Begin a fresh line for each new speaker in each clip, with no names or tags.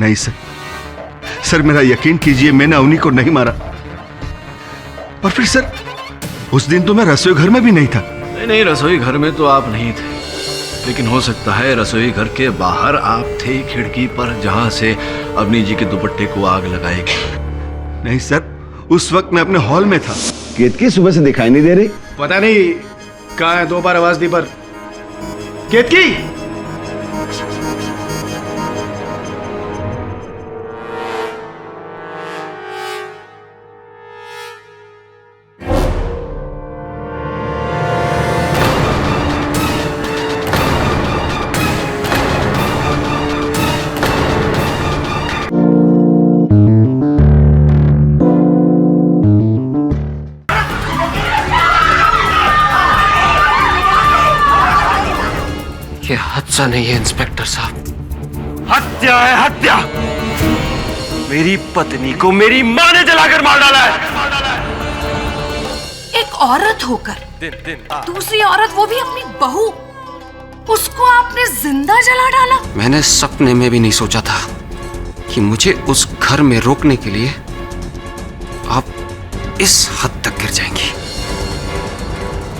नहीं sir, sir मेरा यकीन कीजिए, मैंने अवनी को नहीं मारा। और फिर सर, उस दिन तो मैं रसोई घर में भी नहीं था।
नहीं, रसोई घर में तो आप नहीं थे, लेकिन हो सकता है रसोई घर के बाहर आप थे, खिड़की पर, जहां से अवनी जी के दुपट्टे को आग लगाई गई।
नहीं सर, उस वक्त मैं अपने हॉल में था।
केतकी सुबह से दिखाई नहीं दे रही।
पता नहीं कहाँ है, 2 बार आवाज दी पर केतकी।
ये हत्या नहीं है इंस्पेक्टर साहब,
हत्या है, हत्या। मेरी पत्नी को मेरी मां ने जलाकर मार डाला है।
एक औरत होकर दूसरी औरत, वो भी अपनी बहू, उसको आपने जिंदा जला डाला।
मैंने सपने में भी नहीं सोचा था कि मुझे उस घर में रोकने के लिए आप इस हद तक गिर जाएंगी।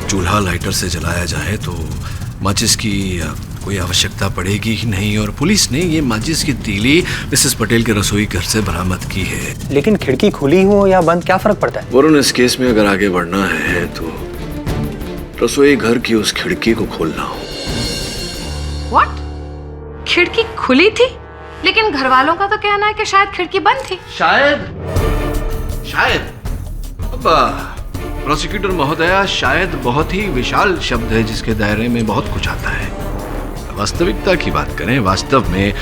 चूल्हा लाइटर से जलाया जाए तो माचिस की कोई आवश्यकता पड़ेगी ही नहीं, और पुलिस ने ये माचिस की तीली मिसेस पटेल के रसोई घर से बरामद की है।
लेकिन खिड़की खुली हो या बंद, क्या फर्क पड़ता है?
वरुण, इस केस में अगर आगे बढ़ना है तो रसोई घर की उस खिड़की को खोलना हो।
What? खिड़की खुली थी, लेकिन घर वालों का तो कहना है कि शायद खिड़की बंद थी।
शायद अब प्रोसिक्यूटर महोदया, शायद बहुत ही विशाल शब्द है जिसके दायरे में बहुत कुछ आता है। वास्तविकता की बात करें, वास्तव में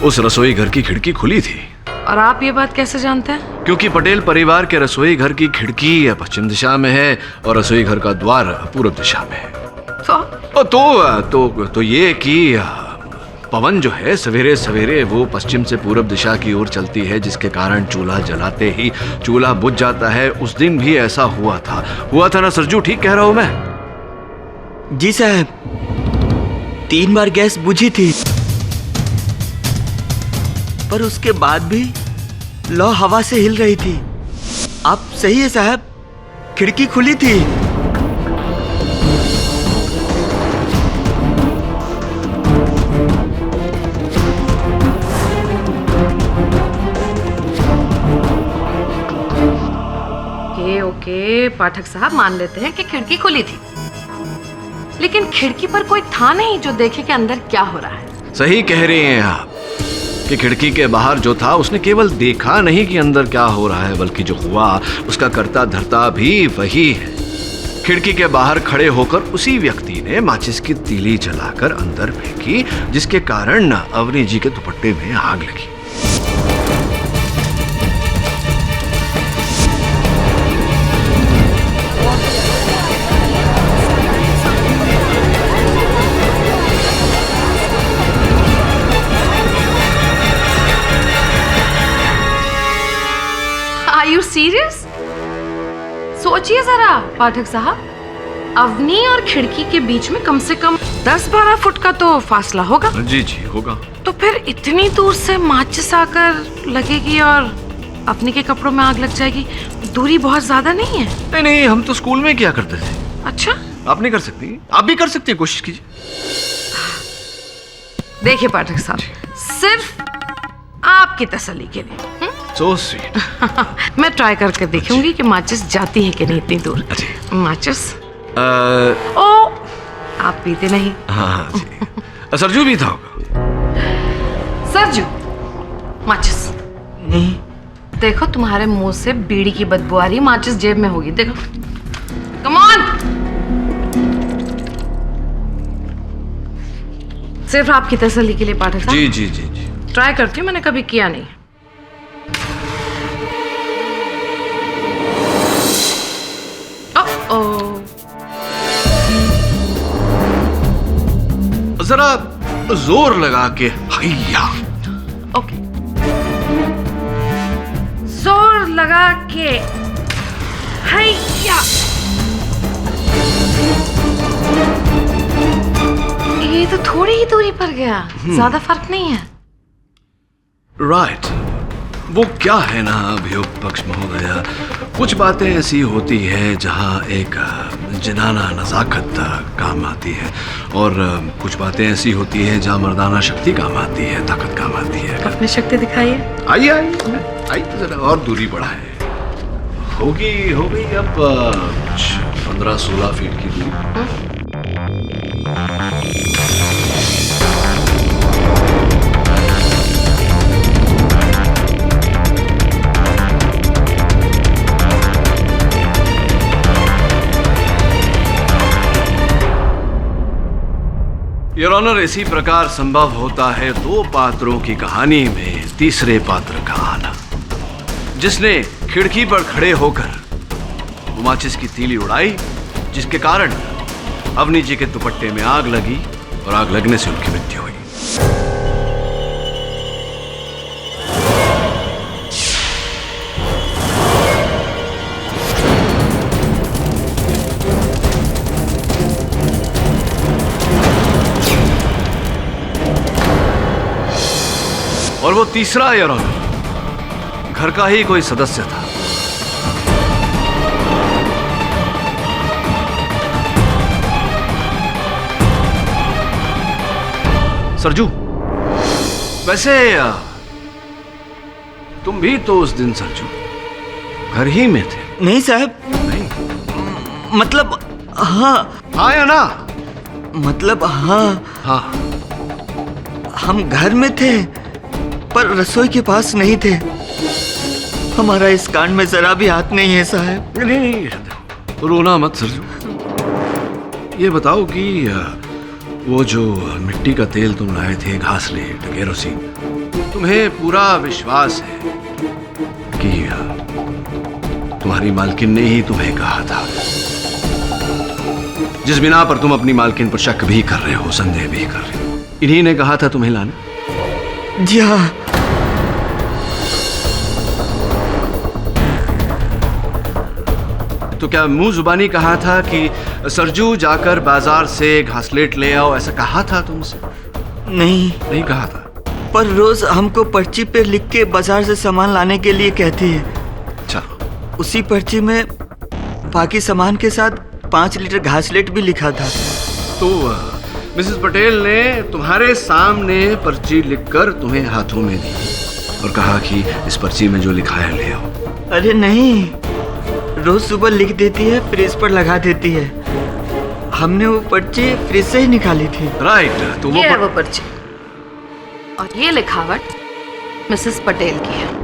उस रसोई घर की खिड़की खुली थी।
और आप ये बात कैसे जानते हैं?
क्योंकि पटेल परिवार के रसोई घर की खिड़की पश्चिम दिशा में है और रसोई घर का द्वार पूर्व दिशा में है। तो ये कि पवन जो है सवेरे सवेरे वो पश्चिम से पूर्व दिशा की ओर चलती है, जिसके कारण चूल्हा जलाते ही चूल्हा बुझ जाता है। उस दिन भी ऐसा हुआ था ना सरजू? ठीक कह रहा हूं मैं?
जी साहब, 3 बार गैस बुझी थी, पर उसके बाद भी लौ हवा से हिल रही थी। आप सही है साहब, खिड़की खुली थी।
ओके, पाठक साहब मान लेते हैं कि खिड़की खुली थी, लेकिन खिड़की पर कोई था नहीं जो देखे कि अंदर क्या हो रहा है।
सही कह रहे हैं आप कि खिड़की के बाहर जो था उसने केवल देखा नहीं कि अंदर क्या हो रहा है, बल्कि जो हुआ उसका कर्ता धर्ता भी वही है। खिड़की के बाहर खड़े होकर उसी व्यक्ति ने माचिस की तीली जलाकर अंदर फेंकी, जिसके कारण अवनी जी के दुपट्टे में आग लगी।
Are you serious? सोचिए जरा पाठक साहब, अवनी और खिड़की के बीच में कम से कम 10-12 फुट का तो फासला होगा।
जी होगा।
तो फिर इतनी दूर से माचिस आकर लगेगी और अवनी के कपड़ों में आग लग जाएगी, दूरी बहुत ज्यादा नहीं है?
नहीं, हम तो स्कूल में किया करते थे।
अच्छा,
आप नहीं कर सकती? आप भी कर सकती हैं, कोशिश कीजिए।
देखिए पाठक साहब, सिर्फ आपकी तसल्ली के लिए
So sweet.
मैं ट्राई करके देखूंगी कि माचिस जाती है कि नहीं इतनी दूर। माचिस ओ, आप पीते नहीं?
हाँ जी। सरजू भी था होगा।
सरजू, माचिस
नहीं।
देखो, तुम्हारे मुंह से बीड़ी की बदबू आ रही, माचिस जेब में होगी, देखो। Come on. सिर्फ आपकी तसल्ली के लिए पाठक साहब।
जी।
ट्राई करती हूँ, मैंने कभी किया नहीं।
जरा जोर लगा के हैया।
ओके, जोर लगा के हैया। ये तो थोड़ी ही दूरी पर गया, ज्यादा फर्क नहीं है।
राइट, वो क्या है ना अभियुक्त पक्ष महोदया, कुछ बातें ऐसी होती है जहाँ एक जनाना नज़ाकत काम आती है, और कुछ बातें ऐसी होती है जहाँ मर्दाना शक्ति काम आती है, ताकत काम आती है।
अपनी शक्ति दिखाइए।
आइए आइए आइए, जरा और दूरी बढ़ाए। हो गई अब कुछ 15-16 फीट की दूरी। योर ऑनर, इसी प्रकार संभव होता है दो पात्रों की कहानी में तीसरे पात्र का आना, जिसने खिड़की पर खड़े होकर माचिस की तीली उड़ाई, जिसके कारण अवनी जी के दुपट्टे में आग लगी और आग लगने से उनकी मृत्यु हुई। और वो तीसरा योर ऑनर घर का ही कोई सदस्य था। सरजू, वैसे तुम भी तो उस दिन सरजू घर ही में थे।
नहीं साहब,
नहीं
मतलब हाँ।
हाँ या ना?
मतलब हाँ।
हाँ,
हम घर में थे पर रसोई के पास नहीं थे। हमारा इस कांड में जरा भी हाथ नहीं है साहब।
नहीं, रोना मत सरजू। ये बताओ कि वो जो मिट्टी का तेल तुम लाए थे, घासलेट, केरोसिन, तुम्हें पूरा विश्वास है कि तुम्हारी मालकिन ने ही तुम्हें कहा था, जिस बिना पर तुम अपनी मालकिन पर शक भी कर रहे हो, संदेह भी कर रहे हो, इन्हीं ने कहा था तुम्हें लाने?
जी हाँ।
तो क्या मुंह जुबानी कहा था कि सरजू जाकर बाजार से घासलेट ले आओ, ऐसा कहा था तुमसे?
नहीं
कहा था।
पर रोज हमको पर्ची पे लिख के बाजार से सामान लाने के लिए कहती है।
चलो,
उसी पर्ची में बाकी सामान के साथ 5 लीटर घासलेट भी लिखा था।
तो मिसेस पटेल ने तुम्हारे सामने पर्ची लिखकर तुम्हें हाथों में दी और कहा कि इस पर्ची में जो लिखा है ले आओ।
अरे नहीं, रोज सुबह लिख देती है, फ्रिज पर लगा देती है। हमने वो पर्ची फ्रिज से ही निकाली थी।
राइट, तो
ये है वो पर्ची और ये लिखावट मिसेस पटेल की है।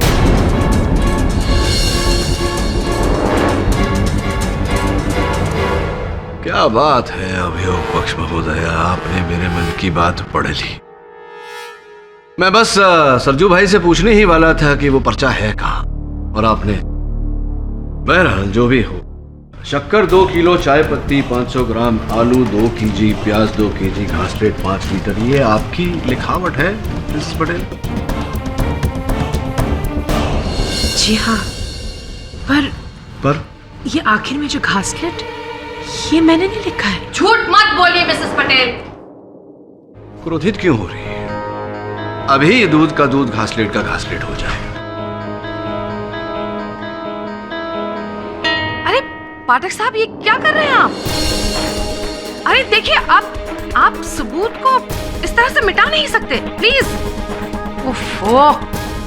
क्या बात है अभियोग पक्ष महोदया, आपने मेरे मन की बात पढ़ ली। मैं बस सरजू भाई से पूछने ही वाला था कि वो पर्चा है कहाँ, और आपने। बहरहाल जो भी हो, शक्कर 2 किलो, चाय पत्ती 500 ग्राम, आलू 2 kg, प्याज 2 kg, घासलेट 5 लीटर, ये आपकी लिखावट है मिसेस पटेल?
जी हाँ, पर ये आखिर में जो घासलेट, ये मैंने नहीं लिखा है। झूठ मत बोलिए मिसेस पटेल।
क्रोधित क्यों हो रही है? अभी दूध का दूध, घासलेट का घासलेट हो जाएगा।
अरे पाठक साहब, ये क्या कर रहे हैं आप? अरे देखिए, आप सबूत को इस तरह से मिटा नहीं सकते, प्लीज। ओफो।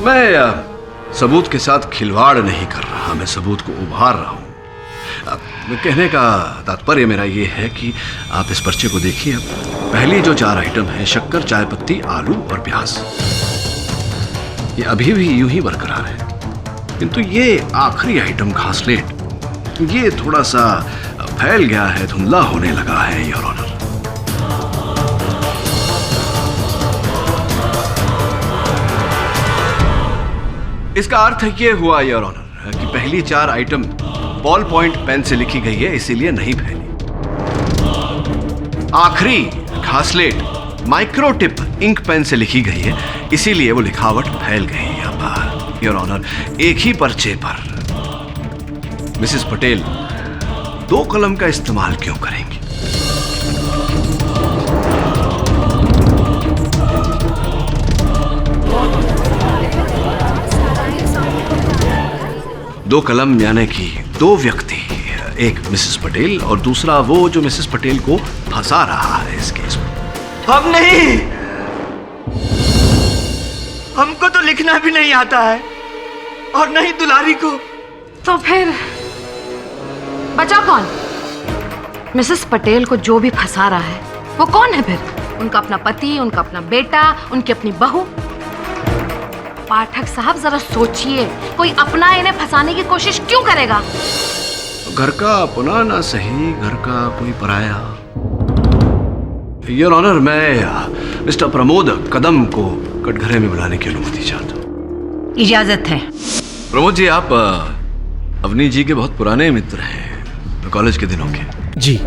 मैं सबूत के साथ खिलवाड़ नहीं कर रहा, मैं सबूत को उभार रहा हूं। कहने का तात्पर्य मेरा ये है कि आप इस पर्चे को देखिए। पहली जो 4 आइटम है, शक्कर, चाय पत्ती, आलू और प्याज, ये अभी भी यूं ही बरकरार है, किंतु ये आखिरी आइटम घासलेट, ये थोड़ा सा फैल गया है, धुंधला होने लगा है योर ऑनर। इसका अर्थ ये हुआ योर ऑनर कि पहली 4 आइटम बॉल पॉइंट पेन से लिखी गई है, इसीलिए नहीं फैली। आखिरी घासलेट माइक्रोटिप इंक पेन से लिखी गई है, इसीलिए वो लिखावट फैल गई। अब योर ऑनर, एक ही पर्चे पर मिसेस पटेल 2 कलम का इस्तेमाल क्यों करेंगी? दो कलम यानी कि दो व्यक्ति, एक मिसेस पटेल और दूसरा वो जो मिसेस पटेल को फंसा रहा है इस केस में।
हम नहीं, हमको तो लिखना भी नहीं आता है और नहीं दुलारी को।
तो फिर बचा कौन? मिसेस पटेल को जो भी फंसा रहा है वो कौन है फिर? उनका अपना पति, उनका अपना बेटा, उनकी अपनी बहू। पाठक साहब जरा सोचिए, कोई अपना इन्हें फंसाने की कोशिश क्यों करेगा?
घर का अपना ना सही, घर का कोई पराया। योर ऑनर, मैं मिस्टर प्रमोद कदम को कटघरे में बुलाने की अनुमति चाहता हूँ।
इजाजत है।
प्रमोद जी, आप अवनी जी के बहुत पुराने मित्र हैं, कॉलेज के दिनों के।
जी,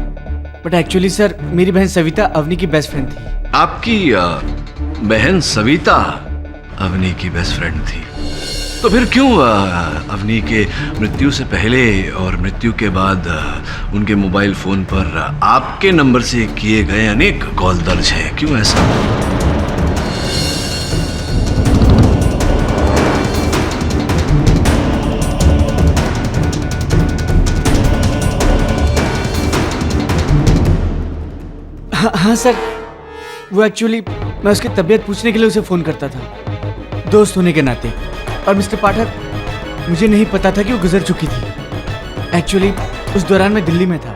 बट एक्चुअली सर मेरी बहन सविता अवनी की बेस्ट फ्रेंड थी।
आपकी बहन सविता अवनी की बेस्ट फ्रेंड थी, तो फिर क्यों अवनी के मृत्यु से पहले और मृत्यु के बाद उनके मोबाइल फोन पर आपके नंबर से किए गए अनेक कॉल दर्ज है? क्यों ऐसा?
हाँ सर, वो एक्चुअली मैं उसकी तबीयत पूछने के लिए उसे फ़ोन करता था, दोस्त होने के नाते। और मिस्टर पाठक, मुझे नहीं पता था कि वो गुजर चुकी थी। एक्चुअली उस दौरान मैं दिल्ली में था।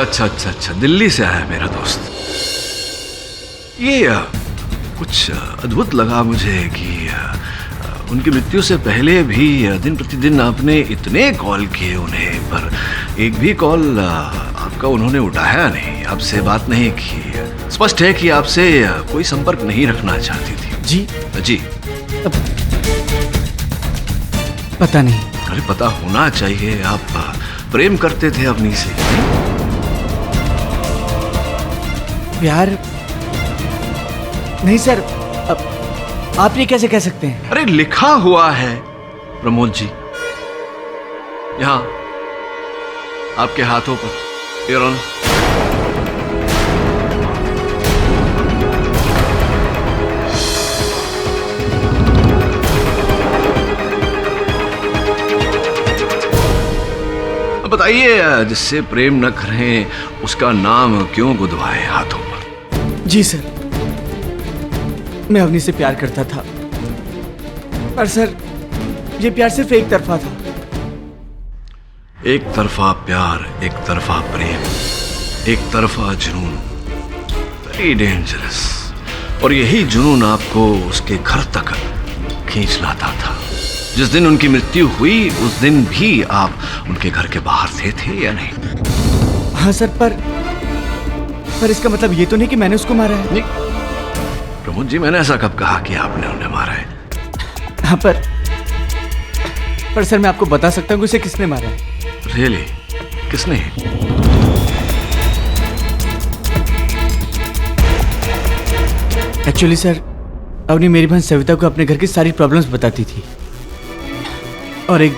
अच्छा, दिल्ली से आया मेरा दोस्त। ये कुछ अद्भुत लगा मुझे कि उनकी मृत्यु से पहले भी दिन प्रतिदिन आपने इतने कॉल किए उन्हें, पर एक भी कॉल आपका उन्होंने उठाया नहीं, आपसे बात नहीं की। स्पष्ट है कि आपसे कोई संपर्क नहीं रखना चाहती थी। जी।
पता नहीं।
अरे पता होना चाहिए, आप प्रेम करते थे अवनी से।
प्यार नहीं सर, अब आप ये कैसे कह सकते हैं?
अरे लिखा हुआ है प्रमोद जी, यहाँ आपके हाथों पर। योर ऑनर, बताइए, जिससे प्रेम न करें उसका नाम क्यों गुदवाए हाथों पर?
जी सर, मैं अवनी से प्यार करता था, पर सर ये प्यार सिर्फ एक तरफा था।
एक तरफा प्यार, एक तरफा प्रेम, एक तरफा जुनून, वेरी डेंजरस। और यही जुनून आपको उसके घर तक खींच लाता था। जिस दिन उनकी मृत्यु हुई उस दिन भी आप उनके घर के बाहर थे या नहीं?
हाँ सर, पर इसका मतलब ये तो नहीं कि मैंने उसको मारा है।
नहीं प्रमोद जी, मैंने ऐसा कब कहा कि आपने उन्हें मारा है?
हाँ, पर सर मैं आपको बता सकता हूँ कि उसे किसने मारा है।
रियली? किसने?
एक्चुअली सर, अवनी मेरी बहन सविता को अपने घर की सारी प्रॉब्लम्स बताती थी, और एक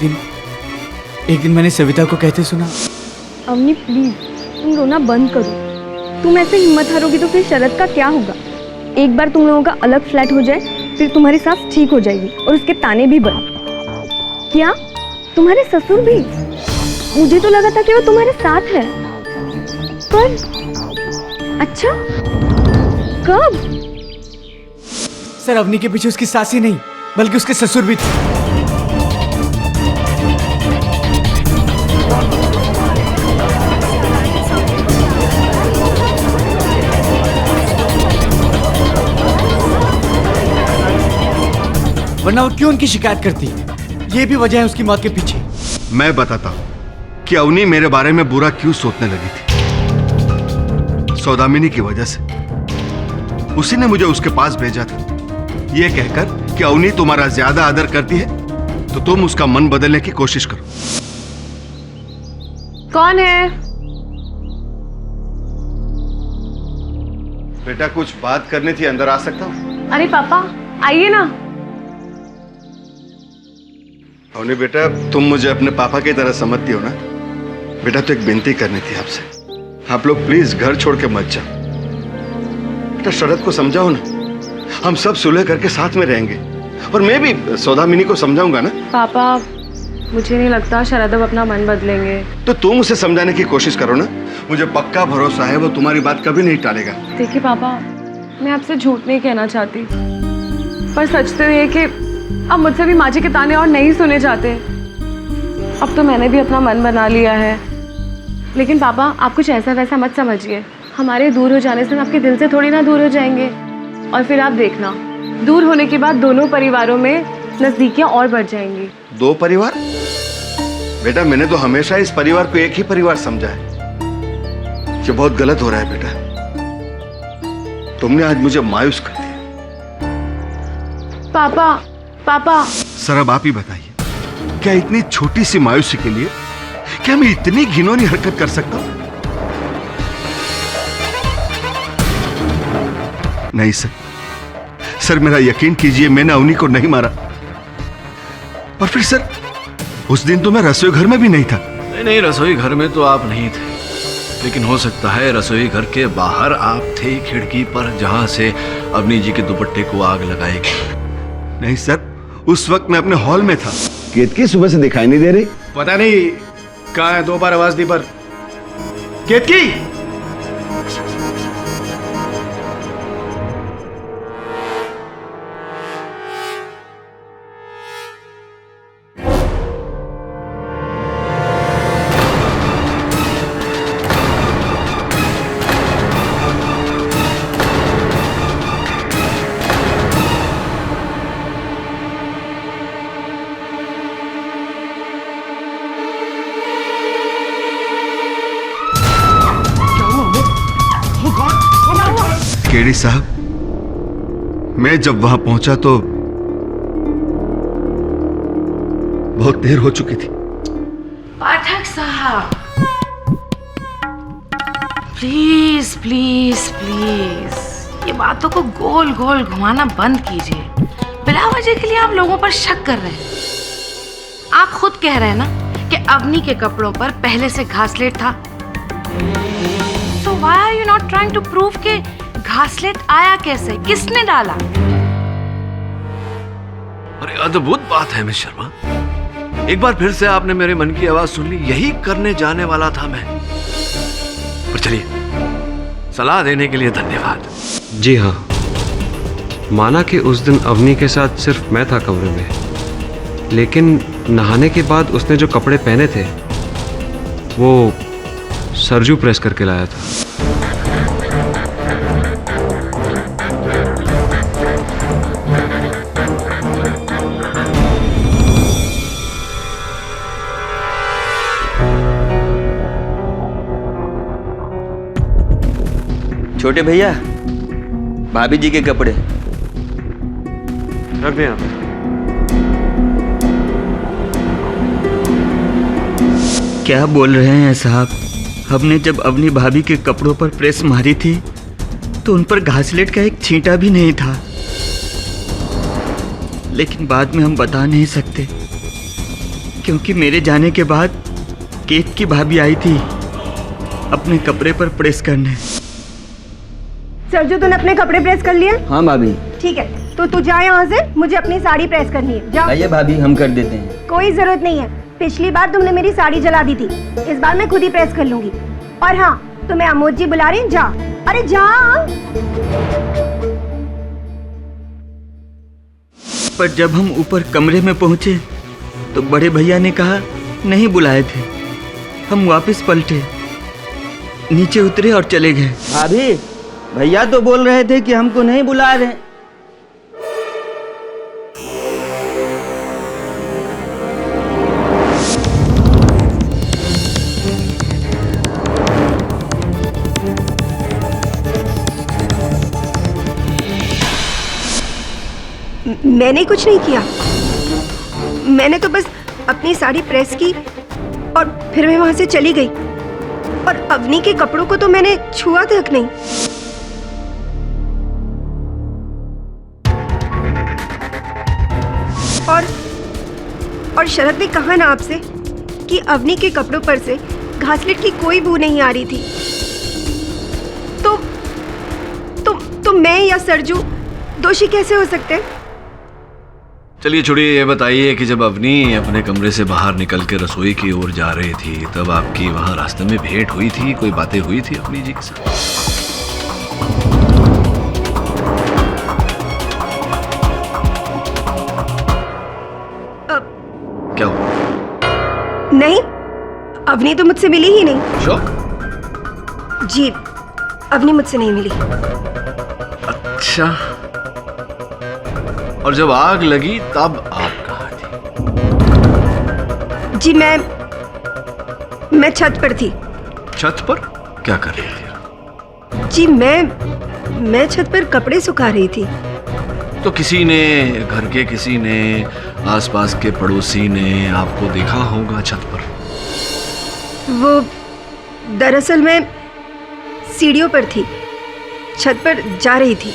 दिन मैंने सविता को कहते सुना,
अवनी प्लीज तुम रोना बंद करो। तुम ऐसे हिम्मत हारोगी तो फिर शरद का क्या होगा? एक बार तुम लोगों का अलग फ्लैट हो जाए, फिर तुम्हारी सास ठीक हो जाएगी और उसके ताने भी बंद। क्या तुम्हारे ससुर भी? मुझे तो लगा था कि वो तुम्हारे साथ है। पर अच्छा, कब?
सर अवनी के पीछे उसकी सास ही नहीं बल्कि उसके ससुर भी थे। वरना वो क्यों उनकी शिकायत करती? ये भी वजह है उसकी मौत के पीछे।
मैं बताता हूं कि अवनी मेरे बारे में बुरा क्यों सोचने लगी थी। सौदामिनी की वजह से। उसी ने मुझे उसके पास भेजा था, यह कहकर कि अवनी तुम्हारा ज्यादा आदर करती है तो तुम उसका मन बदलने की कोशिश करो।
कौन है?
बेटा कुछ बात करनी थी, अंदर आ सकता हूं?
अरे पापा आइए ना।
अवनी बेटा, तुम मुझे अपने पापा की तरह समझती हो ना? बेटा तो एक विनती करनी थी आपसे, आप लोग प्लीज घर छोड़ के मत जाओ। बेटा शरद को समझाओ ना, हम सब सुलह करके साथ में रहेंगे, और मैं भी सौदामिनी को समझाऊंगा ना।
पापा मुझे नहीं लगता शरद अब अपना मन बदलेंगे।
तो तुम उसे समझाने की कोशिश करो ना। मुझे पक्का भरोसा है वो तुम्हारी बात कभी नहीं टालेगा।
देखिए पापा, मैं आपसे झूठ नहीं कहना चाहती, पर सच तो ये कि अब मुझसे भी माँ जी के ताने और नहीं सुने जाते। अब तो मैंने भी अपना मन बना लिया है। लेकिन पापा, आप कुछ ऐसा वैसा मत समझिए। हमारे दूर हो जाने से हम आपके दिल से थोड़ी ना दूर हो जाएंगे। और फिर आप देखना, दूर होने के बाद दोनों परिवारों में नजदीकियां और बढ़ जाएंगी।
2 परिवार? बेटा, मैंने तो हमेशा इस परिवार को एक ही परिवार समझा है। ये बहुत गलत हो रहा है बेटा। तुमने आज मुझे मायूस कर दिया।
पापा
सर, अब आप ही बताइए, क्या इतनी छोटी सी मायूसी के लिए क्या मैं इतनी घिनौनी हरकत कर सकता हूं? नहीं सर, मेरा यकीन कीजिए, मैंने अवनी को नहीं मारा। और फिर सर, उस दिन तो मैं रसोई घर में भी नहीं था।
नहीं, रसोई घर में तो आप नहीं थे, लेकिन हो सकता है रसोई घर के बाहर आप थे, खिड़की पर, जहां से अवनी जी के दुपट्टे को आग लगाई गई।
नहीं सर, उस वक्त मैं अपने हॉल में था।
केतकी सुबह से दिखाई नहीं दे रही।
पता नहीं कहाँ है, 2 बार आवाज दी पर केतकी।
केडी साहब, मैं जब वहां पहुंचा तो बहुत देर हो चुकी थी।
पाठक साहब, प्लीज प्लीज प्लीज ये बातों को गोल गोल घुमाना बंद कीजिए। बिला वजह के लिए आप लोगों पर शक कर रहे हैं। आप खुद कह रहे हैं ना कि अवनी के कपड़ों पर पहले से घासलेट था। So why are you not trying to prove कि घासलेट आया कैसे, किसने डाला?
अरे अद्भुत बात है मिस शर्मा, एक बार फिर से आपने मेरे मन की आवाज सुन ली। यही करने जाने वाला था मैं। पर चलिए, सलाह देने के लिए धन्यवाद।
जी हाँ, माना कि उस दिन अवनी के साथ सिर्फ मैं था कमरे में, लेकिन नहाने के बाद उसने जो कपड़े पहने थे वो सरजू प्रेस करके लाया था।
छोटे भैया, भाभी जी के कपड़े
रख दिया।
क्या बोल रहे हैं साहब? हमने जब अवनी भाभी के कपड़ों पर प्रेस मारी थी तो उन पर घासलेट का एक छींटा भी नहीं था। लेकिन बाद में हम बता नहीं सकते, क्योंकि मेरे जाने के बाद केत की भाभी आई थी अपने कपड़े पर प्रेस करने।
सरजू, तूने अपने कपड़े प्रेस कर लिए?
हाँ भाभी।
ठीक है, तो तू जा यहाँ से, मुझे अपनी साड़ी प्रेस करनी है। जा।
आइए भाभी, हम कर देते हैं।
कोई जरूरत नहीं है, पिछली बार तुमने मेरी साड़ी जला दी थी, इस बार मैं खुद ही प्रेस कर लूंगी। और हाँ, तुम्हें अमोद जी बुला रहे हैं, जा। अरे जा।
पर जब हम ऊपर कमरे में पहुंचे तो बड़े भैया ने कहा नहीं बुलाए थे। हम वापस पलटे, नीचे उतरे और चले गए। भाभी, भैया तो बोल रहे थे कि हमको नहीं बुला रहे।
मैंने कुछ नहीं किया, मैंने तो बस अपनी साड़ी प्रेस की और फिर मैं वहां से चली गई। और अवनी के कपड़ों को तो मैंने छुआ तक नहीं। और शरद ने कहा ना आपसे कि अवनी के कपड़ों पर से घासलेट की कोई बू नहीं आ रही थी। तो मैं या सरजू दोषी कैसे हो सकते हैं?
चलिए छोड़िए, ये बताइए कि जब अवनी अपने कमरे से बाहर निकल के रसोई की ओर जा रही थी तब आपकी वहां रास्ते में भेंट हुई थी, कोई बातें हुई थी अवनी जी के साथ? क्या हुआ?
नहीं, अवनी तो मुझसे मिली ही नहीं।
श्योर?
जी, अवनी मुझसे नहीं मिली।
अच्छा, और जब आग लगी तब आप कहाँ थी?
जी मैं छत पर थी।
छत पर क्या कर रही थी?
जी मैं छत पर कपड़े सुखा रही थी।
तो किसी ने, घर के किसी ने, आसपास के पड़ोसी ने आपको देखा होगा छत पर?
वो दरअसल मैं सीढ़ियों पर थी, छत पर जा रही थी।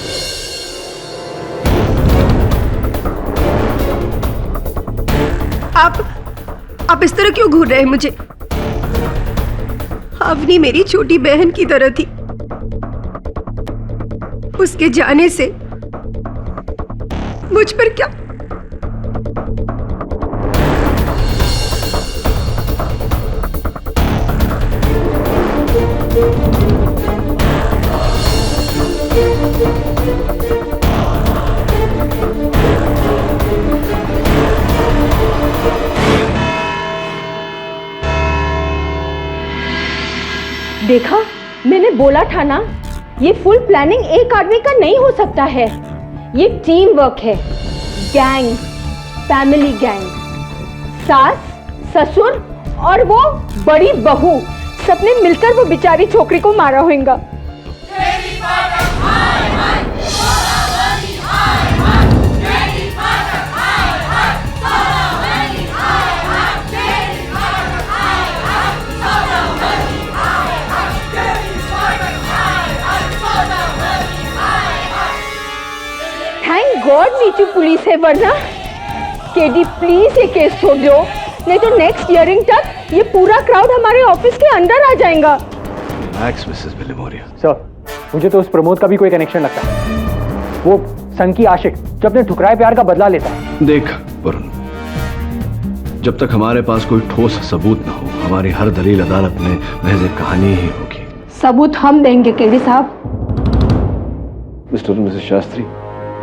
आप इस तरह क्यों घूर रहे हैं मुझे? अवनी मेरी छोटी बहन की तरह थी। उसके जाने से मुझ पर क्या
देखा, मैंने बोला था ना, ये फुल प्लानिंग एक आदमी का नहीं हो सकता है। ये टीम वर्क है, गैंग, फैमिली गैंग। सास, ससुर और वो बड़ी बहू सबने मिलकर वो बेचारी छोकरी को मारा होगा। थैंक गॉड नीचे पुलिस है, वरना केडी प्लीज ये केस छोड़ दो, नहीं तो नेक्स्ट हियरिंग तक ये पूरा क्राउड हमारे ऑफिस के अंदर आ जाएगा।
Relax Mrs Bilimoria.
सर, मुझे तो उस प्रमोद का भी कोई कनेक्शन लगता है। वो सन की आशिक जो अपने ठुकराए प्यार का बदला लेता है।
देख वरुण, जब तक हमारे पास कोई ठोस सबूत न हो, हमारी हर दलील अदालत में महज एक कहानी ही होगी।
सबूत हम देंगे केडी साहब।
मिस्टर और मिसेस शास्त्री,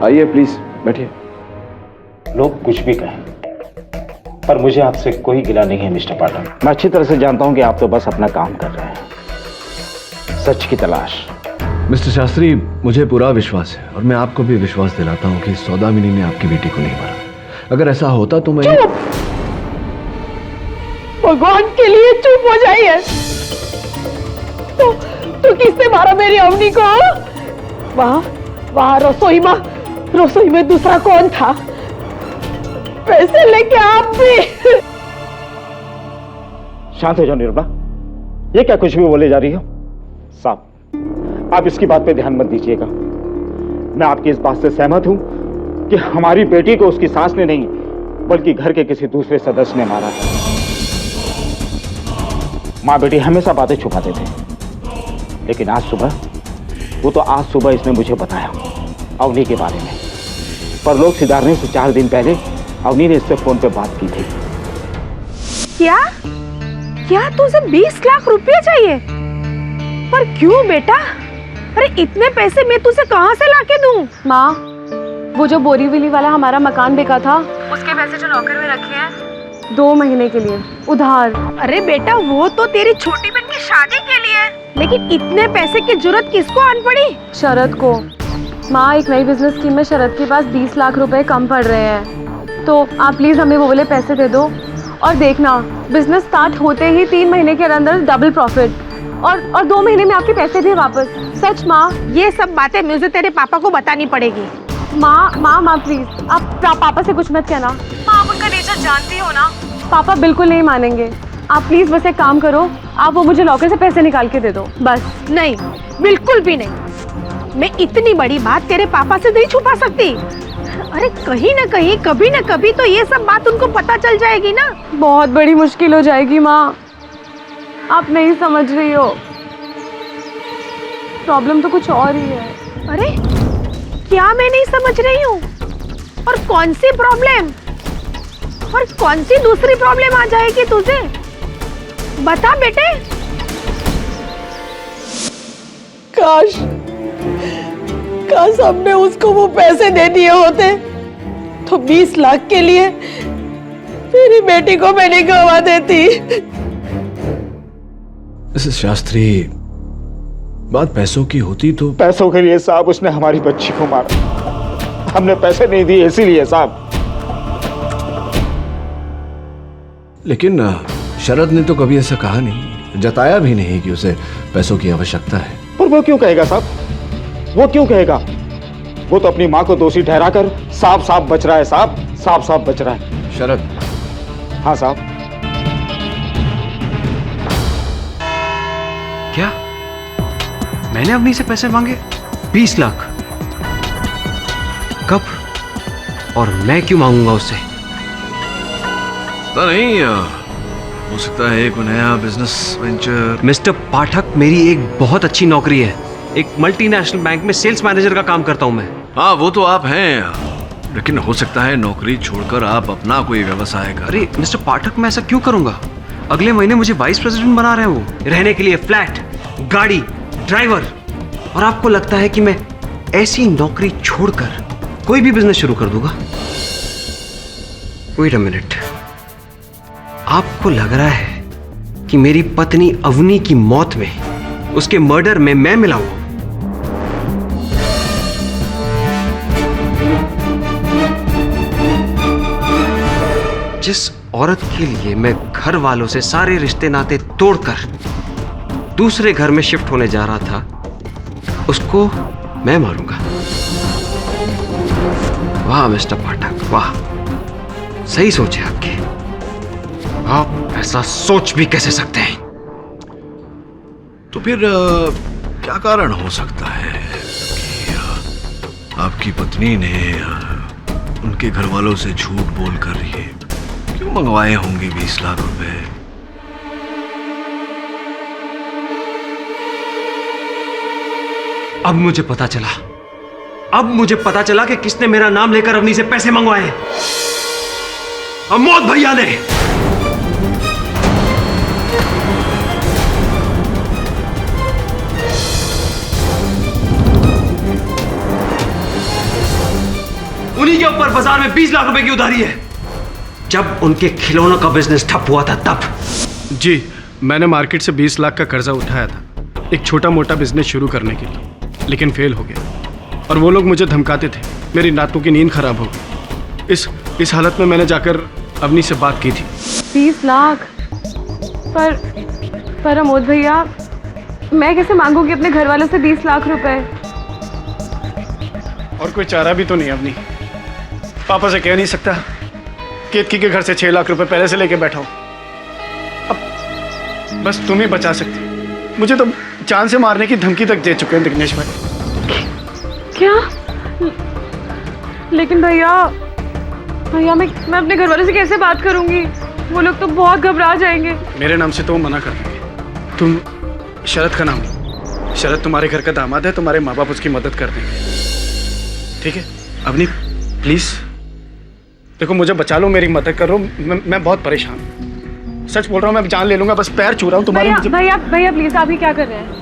आइए प्लीज बैठिए।
लोग कुछ भी कहें, पर मुझे आपसे कोई गिला नहीं है मिस्टर पाठक।
मैं अच्छी तरह से जानता हूं कि आप तो बस अपना काम कर रहे हैं, सच की तलाश।
मिस्टर शास्त्री, मुझे पूरा विश्वास है और मैं आपको भी विश्वास दिलाता हूं कि सौदामिनी ने आपकी बेटी को नहीं मारा। अगर ऐसा होता तो मैं...
चुप! भगवान के लिए चुप हो जाइए। तो किसने मारा मेरी अवनी को? वहां रसोई में दूसरा कौन था? पैसे लेके आप भी।
शांत हो जाओ निर्मला, ये क्या कुछ भी बोले जा रही हो? साहब, आप इसकी बात पे ध्यान मत दीजिएगा। मैं आपकी इस बात से सहमत हूं कि हमारी बेटी को उसकी सास ने नहीं, बल्कि घर के किसी दूसरे सदस्य ने मारा है। माँ बेटी हमेशा बातें छुपाते थे, लेकिन आज सुबह इसने मुझे बताया अवनी के बारे में। पर लोग सिधारने से 4 दिन पहले अवनी ने इससे फोन पे बात की थी।
क्या तुझे 20 लाख रुपए चाहिए? पर क्यों बेटा? अरे इतने पैसे मैं तुझे कहां से लाके दूं?
माँ, वो जो बोरीवली वाला हमारा मकान बिका था, उसके पैसे जो लॉकर में रखे हैं 2 महीने के लिए उधार।
अरे बेटा, वो तो तेरी छोटी बहन की शादी के लिए, लेकिन इतने पैसे की जरूरत किसको आन पड़ी?
शरद को। माँ, एक नई बिजनेस स्कीम में शरद के पास 20 लाख रुपए कम पड़ रहे हैं, तो आप प्लीज हमें वो वाले पैसे दे दो। और देखना, बिजनेस स्टार्ट होते ही 3 महीने के अंदर डबल प्रॉफिट, और 2 महीने में आपके पैसे भी वापस। सच माँ।
ये सब बातें मुझे तेरे पापा को बतानी पड़ेगी।
माँ प्लीज, आप पापा से कुछ मत कहना। माँ, आप उनका नेचर जानती हो ना, पापा बिल्कुल नहीं मानेंगे। आप प्लीज बस एक काम करो, आप वो मुझे लॉकर से पैसे निकाल के दे दो बस।
नहीं, बिल्कुल भी नहीं। मैं इतनी बड़ी बात तेरे पापा से नहीं छुपा सकती। अरे कहीं ना कहीं, कभी ना कभी तो ये सब बात उनको पता चल जाएगी ना।
बहुत बड़ी मुश्किल हो जाएगी माँ, आप नहीं समझ रही हो। प्रॉब्लम तो कुछ और ही है।
अरे क्या मैं नहीं समझ रही हूँ? और कौन सी प्रॉब्लम और कौन सी दूसरी प्रॉब्लम आ जाएगी तुझे? बता बेटे।
काश हमने उसको वो पैसे दे दिए होते तो 20 लाख के लिए मेरी बेटी को मैं नहीं गवा देती।
मिसेस शास्त्री, बात पैसों की होती तो
पैसों के लिए साहब उसने हमारी बच्ची को मारा। हमने पैसे नहीं दिए इसीलिए साहब।
लेकिन शरद ने तो कभी ऐसा कहा नहीं, जताया भी नहीं कि उसे पैसों की आवश्यकता है।
पर वो क्यों कहेगा साहब? वो क्यों कहेगा? वो तो अपनी माँ को दोषी ठहराकर साफ साफ बच रहा है साहब, साफ साफ बच रहा है।
शरद।
हाँ साहब।
क्या मैंने अवनी से पैसे मांगे? 20 लाख? कब और मैं क्यों मांगूंगा उससे?
पता नहीं, हो सकता है कोई नया बिजनेस वेंचर।
मिस्टर पाठक, मेरी एक बहुत अच्छी नौकरी है। एक मल्टीनेशनल बैंक में सेल्स मैनेजर का काम करता हूं मैं।
हाँ, वो तो आप हैं, लेकिन हो सकता है नौकरी छोड़कर आप अपना कोई व्यवसाय करें।
अरे मिस्टर पाठक, मैं ऐसा क्यों करूंगा? अगले महीने मुझे वाइस प्रेसिडेंट बना रहे हैं वो, रहने के लिए फ्लैट, गाड़ी, ड्राइवर। और आपको लगता है कि मैं ऐसी नौकरी छोड़कर कोई भी बिजनेस शुरू कर दूंगा? वेट अ मिनट, आपको लग रहा है कि मेरी पत्नी अवनी की मौत में, उसके मर्डर में मैं मिला हूं? जिस औरत के लिए मैं घर वालों से सारे रिश्ते नाते तोड़कर दूसरे घर में शिफ्ट होने जा रहा था, उसको मैं मारूंगा? वाह मिस्टर पाठक, वाह, सही सोच है आपकी। आप ऐसा सोच भी कैसे सकते हैं?
तो फिर क्या कारण हो सकता है कि आपकी पत्नी ने उनके घर वालों से झूठ बोलकर ये क्यों मंगवाए होंगे 20 लाख रुपए?
अब मुझे पता चला कि किसने मेरा नाम लेकर अवनी से पैसे मंगवाए। अमोद भैया ने। उन्हीं के ऊपर बाजार में 20 लाख रुपए की उधारी है। जब उनके खिलौनों का बिजनेस ठप हुआ था तब।
जी, मैंने मार्केट से 20 लाख का कर्जा उठाया था एक छोटा मोटा बिजनेस शुरू करने के लिए, लेकिन फेल हो गया। और वो लोग मुझे धमकाते थे, मेरी रातों की नींद खराब हो गई। इस हालत में मैंने जाकर अवनी से बात की थी।
20 लाख? पर अमोद भैया, मैं कैसे मांगूंगी अपने घर वालों से 20 लाख रुपए?
और कोई चारा भी तो नहीं अवनी। पापा से कह नहीं सकता केतकी के घर से 6 लाख रुपए पहले से लेके बैठा हूं। अब बस तुम ही बचा सकती। मुझे तो जान से मारने की धमकी तक दे चुके हैं दिग्नेश भाई।
क्या? लेकिन भैया मैं अपने घर वालों से कैसे बात करूंगी? वो लोग तो बहुत घबरा जाएंगे।
मेरे नाम से तो वो मना कर देंगे। तुम शरद का नाम लो। शरद तुम्हारे घर का दामाद है, तुम्हारे माँ बाप उसकी मदद कर देंगे। ठीक है अवनी, प्लीज देखो, मुझे बचा लो, मेरी मदद करो। मैं बहुत परेशान हूँ, सच बोल रहा हूँ। मैं जान ले लूंगा, बस पैर छू रहा हूँ तुम्हारे।
भैया प्लीज, आप ही क्या कर रहे हैं?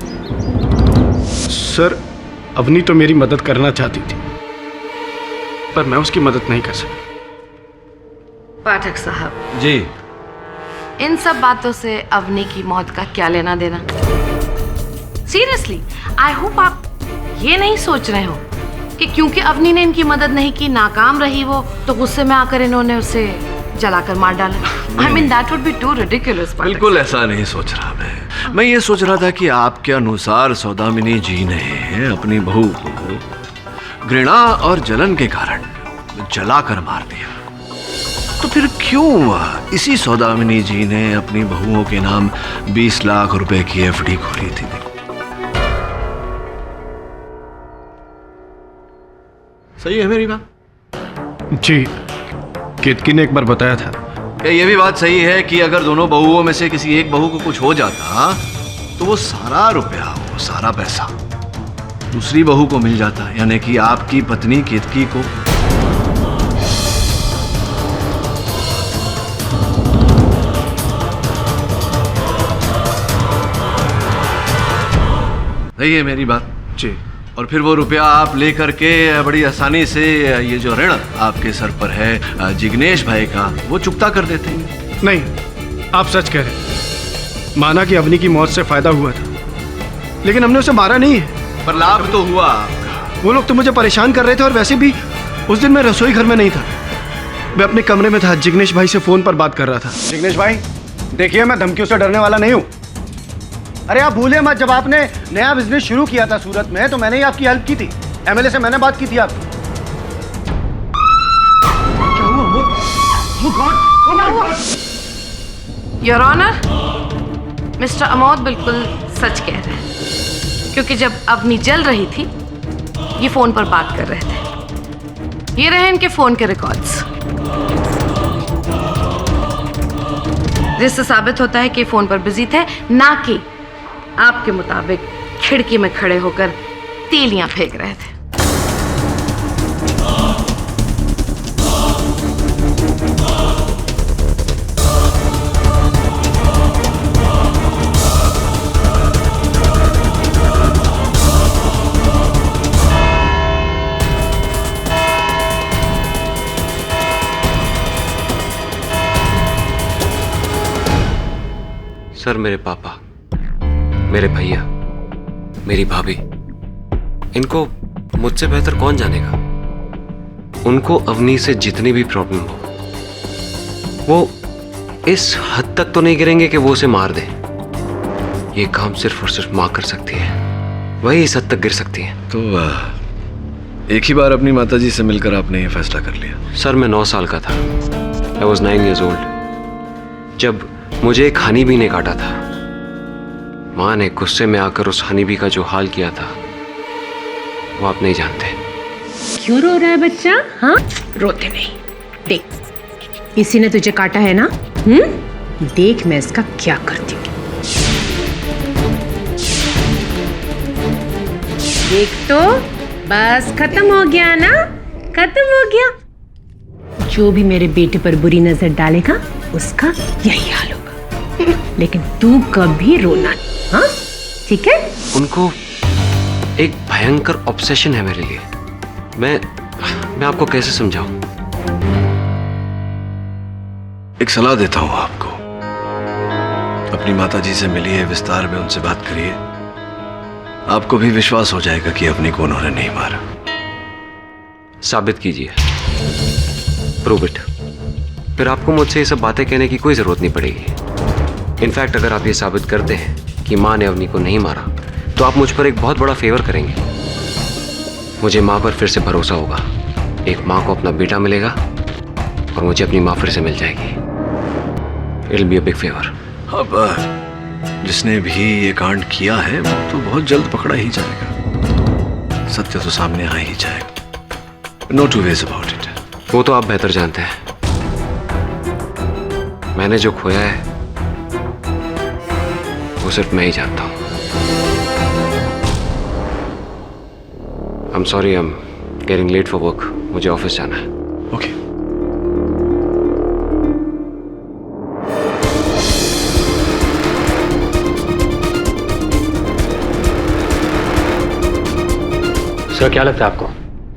सर, अवनी तो मेरी मदद करना चाहती थी, पर मैं उसकी मदद नहीं कर सका।
पाठक साहब
जी,
इन सब बातों से अवनी की मौत का क्या लेना देना? सीरियसली, आई होप आप ये नहीं सोच रहे हो कि क्योंकि अवनी ने इनकी मदद नहीं की, नाकाम रही वो, तो गुस्से में आकर इन्होंने उसे जलाकर मार डाला। I mean that would be too ridiculous.
बिल्कुल ऐसा नहीं सोच रहा मैं ये सोच रहा था कि आपके अनुसार सौदामिनी जी ने अपनी बहू को घृणा और जलन के कारण जलाकर मार दिया, तो फिर क्यों इसी सौदामिनी जी ने अपनी बहुओं के नाम 20 लाख रुपए की एफडी खोली थी? सही है मेरी बात?
जी, केतकी ने एक बार बताया था।
क्या ये भी बात सही है कि अगर दोनों बहुओं में से किसी एक बहू को कुछ हो जाता तो वो सारा रुपया, वो सारा पैसा दूसरी बहू को मिल जाता, यानी कि आपकी पत्नी केतकी को? सही है मेरी बात
जी।
और फिर वो रुपया आप लेकर के बड़ी आसानी से ये जो ऋण आपके सर पर है जिग्नेश भाई का, वो चुकता कर देते हैं।
नहीं, आप सच कह रहे हैं। माना कि अवनी की मौत से फायदा हुआ था, लेकिन हमने उसे मारा नहीं है।
पर लाभ तो हुआ आपका।
वो लोग तो मुझे परेशान कर रहे थे, और वैसे भी उस दिन मैं रसोई घर में नहीं था, मैं अपने कमरे में था। जिग्नेश भाई से फोन पर बात कर रहा था। जिग्नेश भाई, देखिए मैं धमकियों से डरने वाला नहीं हूँ। अरे आप भूले मत, जब आपने नया बिजनेस शुरू किया था सूरत में, तो मैंने ही आपकी हेल्प की थी। एमएलए से मैंने बात की थी आपकी। क्या हुआ?
योर ऑनर, मिस्टर अमोद बिल्कुल सच कह रहे हैं, क्योंकि जब अवनी जल रही थी ये फोन पर बात कर रहे थे। ये रहे इनके फोन के रिकॉर्ड्स, जिससे साबित होता है कि फोन पर बिजी थे, ना कि आपके मुताबिक खिड़की में खड़े होकर तीलियां फेंक रहे थे।
सर, मेरे पापा, मेरे भैया, मेरी भाभी, इनको मुझसे बेहतर कौन जानेगा। उनको अवनी से जितनी भी प्रॉब्लम हो, वो इस हद तक तो नहीं गिरेंगे कि वो उसे मार दे। ये काम सिर्फ और सिर्फ माँ कर सकती है, वही इस हद तक गिर सकती है।
तो एक ही बार अपनी माताजी से मिलकर आपने ये फैसला कर लिया?
सर, मैं 9 साल का था। I was 9 years old जब मुझे एक हनी बी ने काटा था। माँ ने गुस्से में आकर उस हनी बी का जो हाल किया था वो आप नहीं जानते।
क्यों रो रहा है बच्चा? हाँ, रोते नहीं। देख, किसी ने तुझे काटा है ना? देख मैं इसका क्या करती हूँ। देख तो, बस खत्म हो गया ना, खत्म हो गया। जो भी मेरे बेटे पर बुरी नजर डालेगा उसका यही हाल होगा। लेकिन तू कभी रोना, हाँ? ठीक है?
उनको एक भयंकर ऑब्सेशन है मेरे लिए। मैं आपको कैसे समझाऊं?
एक सलाह देता हूं आपको, अपनी माताजी से मिलिए, विस्तार में उनसे बात करिए। आपको भी विश्वास हो जाएगा कि अवनी को उन्होंने नहीं मारा।
साबित कीजिए, प्रूव इट। फिर आपको मुझसे ये सब बातें कहने की कोई जरूरत नहीं पड़ेगी। इनफैक्ट अगर आप ये साबित करते हैं कि माँ ने अवनी को नहीं मारा, तो आप मुझ पर एक बहुत बड़ा फेवर करेंगे। मुझे माँ पर फिर से भरोसा होगा। एक माँ को अपना बेटा मिलेगा और मुझे अपनी माँ फिर से मिल जाएगी। It will be a big favour.
अब जिसने भी ये कांड किया है वो तो बहुत जल्द पकड़ा ही जाएगा, सत्य तो सामने आ ही जाएगा। No two ways about it.
वो तो आप बेहतर जानते हैं। मैंने जो खोया है वो सिर्फ मैं ही जानता हूं। I'm sorry, I'm getting late for work. मुझे ऑफिस जाना है।
ओके।
सर, क्या लगता है आपको?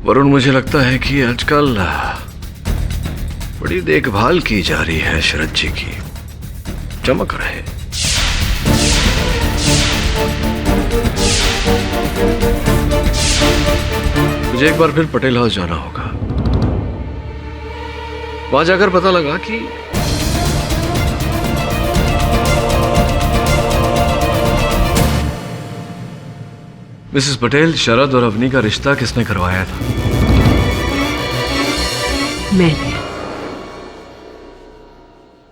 वरुण, मुझे लगता है कि आजकल बड़ी देखभाल की जा रही है शरद जी की। चमक रहे। मुझे एक बार फिर पटेल हाउस जाना होगा। वहां जाकर पता लगा कि मिसेस पटेल, शरद और अवनी का रिश्ता किसने करवाया था?
मैंने।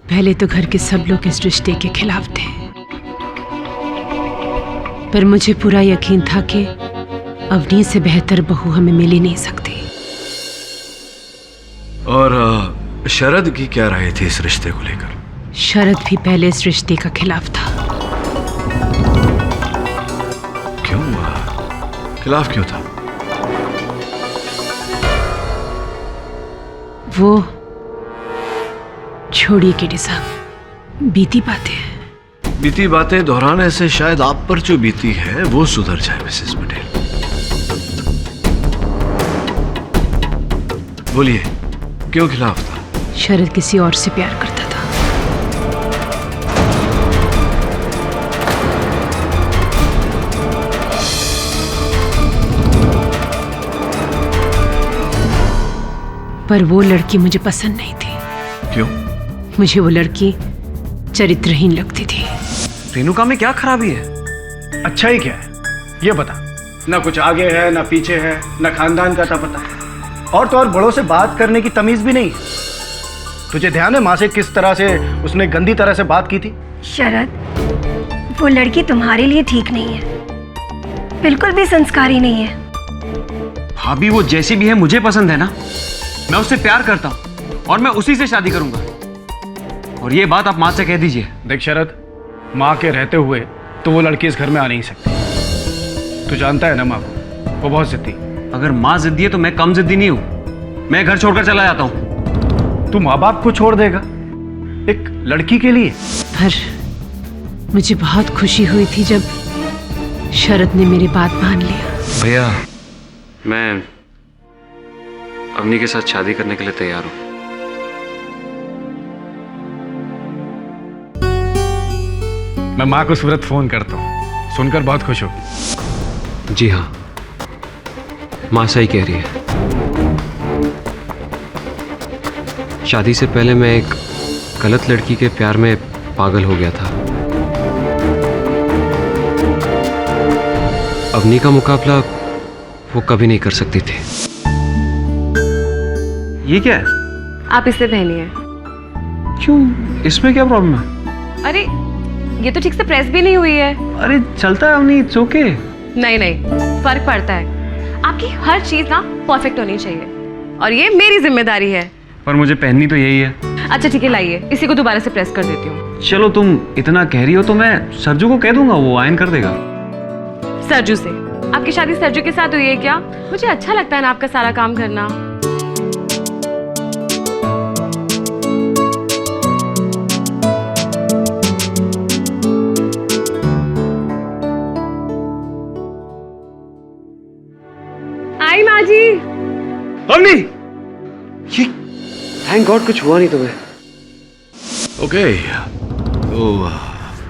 पहले तो घर के सब लोग इस रिश्ते के खिलाफ थे, पर मुझे पूरा यकीन था कि अवनी से बेहतर बहू हमें मिल ही नहीं सकती।
और शरद की क्या राय थी इस रिश्ते को लेकर?
शरद भी पहले इस रिश्ते का खिलाफ था।
क्यों? खिलाफ क्यों था?
वो छोड़िए केडी साहब, बीती बातें हैं।
बीती बातें दोहराने से शायद आप पर जो बीती है वो सुधर जाए मिसेस पटेल। बोलिए, क्यों खिलाफ था?
शरद किसी और से प्यार करता था। पर वो लड़की मुझे पसंद नहीं थी।
क्यों?
मुझे वो लड़की चरित्रहीन लगती थी।
रेणुका में क्या खराबी है? अच्छा ही क्या है ये बता। ना कुछ आगे है ना पीछे है, ना खानदान का था पता, और तो और बड़ों से बात करने की तमीज भी नहीं। तुझे ध्यान है माँ से किस तरह से उसने गंदी तरह से बात की थी?
शरद, वो लड़की तुम्हारे लिए ठीक नहीं है, बिल्कुल भी संस्कारी नहीं है।
भाभी वो जैसी भी है मुझे पसंद है ना, मैं उससे प्यार करता हूँ और मैं उसी से शादी करूंगा। और ये बात आप माँ से कह दीजिए।
देख शरद, माँ के रहते हुए तो वो लड़की इस घर में आ नहीं सकती। तू जानता है ना माँ को, वो बहुत जिद्दी।
अगर माँ जिद्दी है तो मैं कम जिद्दी नहीं हूँ। मैं घर छोड़कर चला जाता हूँ।
तू माँ बाप को छोड़ देगा एक लड़की के लिए?
पर मुझे बहुत खुशी हुई थी जब शरद ने मेरी बात मान लिया।
भैया, मैं अवनी के साथ शादी करने के लिए तैयार हूँ।
मैं माँ को सूरत फोन करता हूँ, सुनकर बहुत खुश हो।
जी हाँ, माँ सही कह रही है। शादी से पहले मैं एक गलत लड़की के प्यार में पागल हो गया था। अवनी का मुकाबला वो कभी नहीं कर सकती थी। ये क्या है?
आप इसे पहनिए।
क्यों? इसमें क्या प्रॉब्लम है?
अरे ये तो ठीक से प्रेस भी नहीं हुई है।
अरे चलता है अवनी, इट्स ओके।
नहीं नहीं, फर्क पड़ता है। आपकी हर चीज ना परफेक्ट होनी चाहिए और ये मेरी जिम्मेदारी है।
पर मुझे पहननी तो यही है।
अच्छा ठीक है, लाइए, इसी को दोबारा से प्रेस कर देती हूँ।
चलो तुम इतना कह रही हो तो मैं सरजू को कह दूंगा, वो आयन कर देगा।
सरजू से? आपकी शादी सरजू के साथ हुई है क्या? मुझे अच्छा लगता है ना आपका सारा काम करना। आई माँ जी।
अवनी, ये थैंक गॉड कुछ हुआ नहीं तुम्हें।
ओके, तो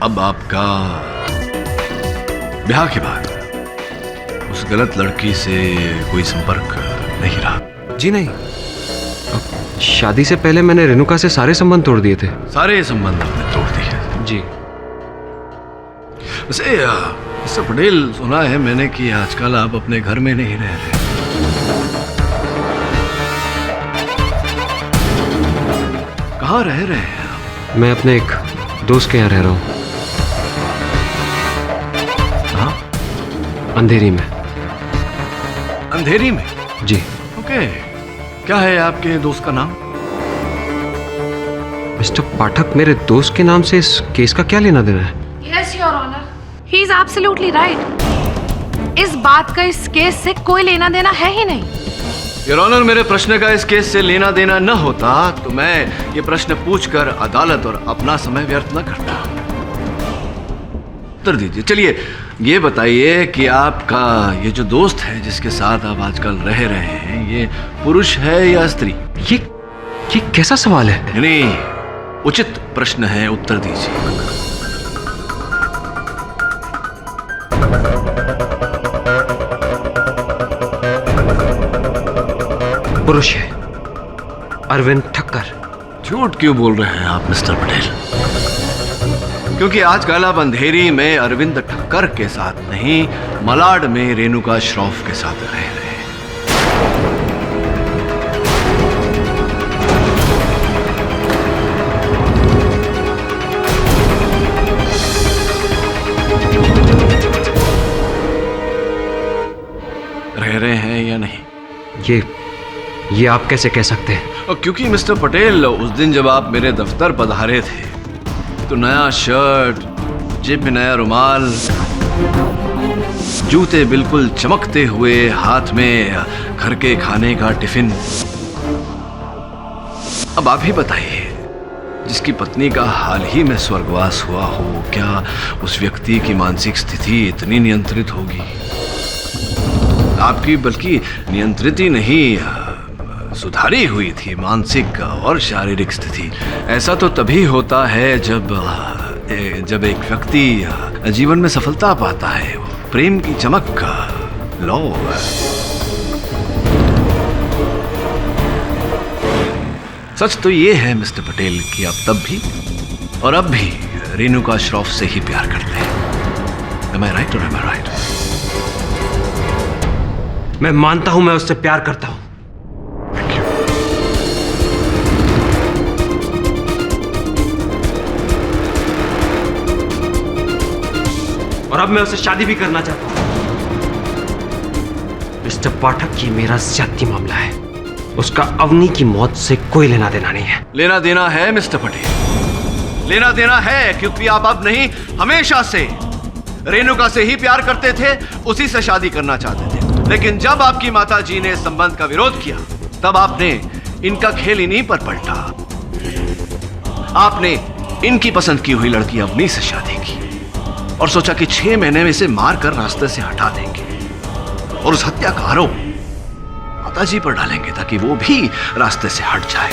अब आपका ब्याह के बाद उस गलत लड़की से कोई संपर्क नहीं रहा?
जी नहीं, शादी से पहले मैंने रेणुका से सारे संबंध तोड़ दिए थे।
सारे संबंध आपने तोड़ दिए?
जी।
वैसे मिस्टर पटेल, सुना है मैंने कि आजकल आप अपने घर में नहीं रह रहे। कहाँ रह रहे हैं आप?
मैं अपने एक दोस्त के यहाँ रह रहा हूँ।
कहाँ?
अंधेरी में।
अंधेरी में?
जी।
ओके, क्या है आपके दोस्त का नाम?
मिस्टर पाठक, मेरे दोस्त के नाम से इस केस का क्या लेना देना है?
Yes, Your Honor. He is absolutely right. इस बात का इस केस से कोई लेना देना है ही नहीं।
योर ऑनर, मेरे प्रश्न का इस केस से लेना देना न होता तो मैं ये प्रश्न पूछकर अदालत और अपना समय व्यर्थ न करता। उत्तर दीजिए। चलिए ये बताइए कि आपका ये जो दोस्त है जिसके साथ आप आजकल रह रहे हैं, ये पुरुष है या स्त्री?
ये कैसा सवाल है?
नहीं, उचित प्रश्न है, उत्तर दीजिए।
पुरुष है, अरविंद ठक्कर।
झूठ क्यों बोल रहे हैं आप मिस्टर पटेल? क्योंकि आजकल आप अंधेरी में अरविंद ठक्कर के साथ नहीं, मलाड में रेणुका श्रॉफ के साथ रह रहे हैं। रह रहे हैं या नहीं?
ये आप कैसे कह सकते हैं?
और क्योंकि मिस्टर पटेल, उस दिन जब आप मेरे दफ्तर पधारे थे तो नया शर्ट, जेब में नया रुमाल, जूते बिल्कुल चमकते हुए, हाथ में घर के खाने का टिफिन। अब आप ही बताइए, जिसकी पत्नी का हाल ही में स्वर्गवास हुआ हो, क्या उस व्यक्ति की मानसिक स्थिति इतनी नियंत्रित होगी? आपकी बल्कि नियंत्रित ही नहीं, सुधारी हुई थी मानसिक और शारीरिक स्थिति। ऐसा तो तभी होता है जब एक व्यक्ति जीवन में सफलता पाता है, प्रेम की चमक, लव। सच तो ये है मिस्टर पटेल कि आप तब भी और अब भी रेणुका श्रॉफ से ही प्यार करते हैं। Am I right or am I right?
मैं मानता हूं मैं उससे प्यार करता हूं। और अब मैं उससे शादी भी करना चाहता हूं। मिस्टर पाठक, ये मेरा ज्यादती मामला है। उसका अवनी की मौत से कोई लेना देना नहीं है।
लेना देना है मिस्टर पटेल, लेना देना है, क्योंकि आप अब नहीं हमेशा से रेणुका से ही प्यार करते थे, उसी से शादी करना चाहते थे। लेकिन जब आपकी माता जी ने संबंध का विरोध किया, तब आपने इनका खेल इन्हीं पर पलटा। आपने इनकी पसंद की हुई लड़की अवनी से शादी की और सोचा कि 6 महीने में इसे मारकर रास्ते से हटा देंगे और उस हत्या का आरोप माताजी पर डालेंगे ताकि वो भी रास्ते से हट जाए।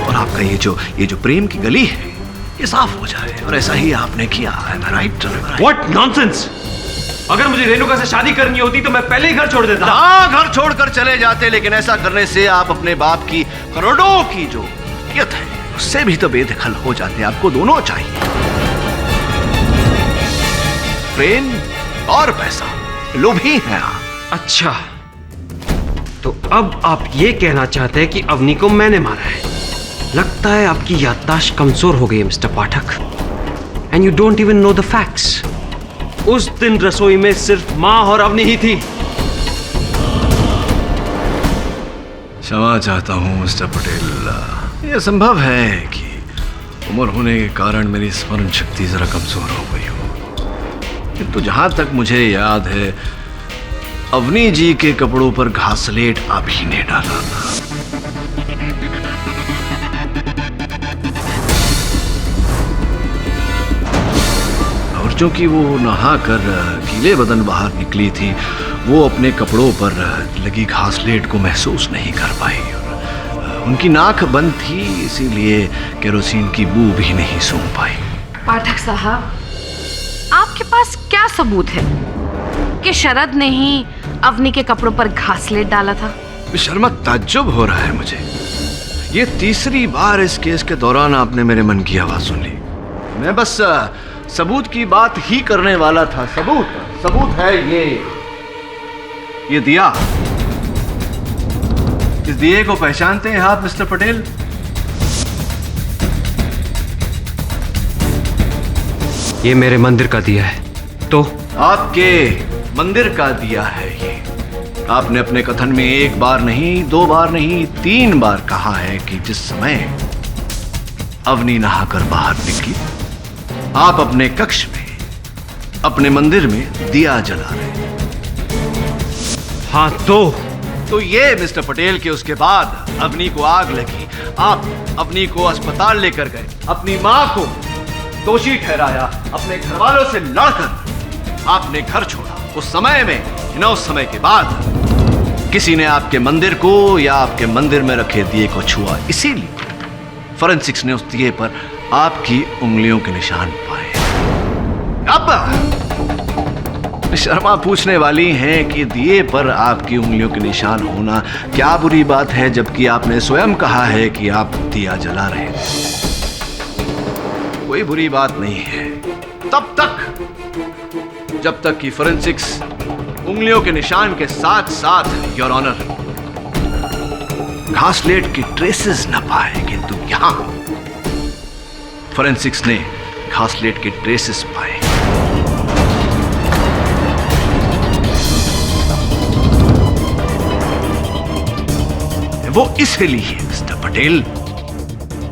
और आपका ये जो प्रेम की गली है, ये साफ हो जाए, और ऐसा ही आपने किया है। राइट?
What nonsense! अगर मुझे रेणुका से शादी करनी होती तो मैं पहले ही घर छोड़ देता।
हाँ, घर छोड़कर चले जाते, लेकिन ऐसा करने से आप अपने बाप की करोड़ों की जो नियत है उससे भी तो बेदखल हो जाते। आपको दोनों चाहिए, प्रेम और पैसा। लोभी हैं आप।
अच्छा, तो अब आप ये कहना चाहते हैं कि अवनी को मैंने मारा है। लगता है आपकी याददाश्त कमजोर हो गई है mister Pathak, and you don't even know the facts. उस दिन रसोई में सिर्फ मां और अवनी ही थी।
क्षमा चाहता हूं मिस्टर पटेल। यह संभव है कि उम्र होने के कारण मेरी स्मरण शक्ति जरा कमजोर हो गई हो, किंतु जहां तक मुझे याद है, अवनी जी के कपड़ों पर घासलेट आप ही ने डाला था। और चूंकि वो नहाकर गीले बदन बाहर निकली थी, वो अपने कपड़ों पर लगी घासलेट को महसूस नहीं कर पाई। उनकी नाक बंद थी, इसीलिए केरोसिन की बू भी नहीं सूंघ पाई।
पाठक साहब, आपके पास क्या सबूत है कि शरद ने ही अवनी के कपड़ों पर घासलेट डाला था?
शर्मा, ताज्जुब हो रहा है मुझे। ये तीसरी बार इस केस के दौरान आपने मेरे मन की आवाज सुन ली। मैं बस सबूत की बात ही करने वाला था। सबूत है ये दिया। इस दिए को पहचानते हैं आप मिस्टर पटेल?
ये मेरे मंदिर का दिया है। तो
आपके मंदिर का दिया है ये। आपने अपने कथन में 1 बार नहीं, 2 बार नहीं, 3 बार कहा है कि जिस समय अवनी नहाकर बाहर निकली, आप अपने कक्ष में, अपने मंदिर में दिया जला रहे।
हाँ,
तो ये मिस्टर पटेल के उसके बाद अवनी को आग लगी, आप अवनी को अस्पताल लेकर गए, अपनी मां को दोषी ठहराया, अपने घर वालों से लड़कर आपने घर छोड़ा। उस समय में, उस समय के बाद किसी ने आपके मंदिर को या आपके मंदिर में रखे दिए को छुआ, इसीलिए फोरेंसिक्स ने उस दिए पर आपकी उंगलियों के निशान पाए। अब शर्मा पूछने वाली हैं कि दिए पर आपकी उंगलियों के निशान होना क्या बुरी बात है, जबकि आपने स्वयं कहा है कि आप दिया जला रहे थे। कोई बुरी बात नहीं है तब तक जब तक कि फोरेंसिक्स उंगलियों के निशान के साथ साथ, योर ऑनर, घासलेट की ट्रेसेस न पाए। किंतु यहां फोरेंसिक्स ने घासलेट के ट्रेसेस पाए। वो इसलिए मिस्टर पटेल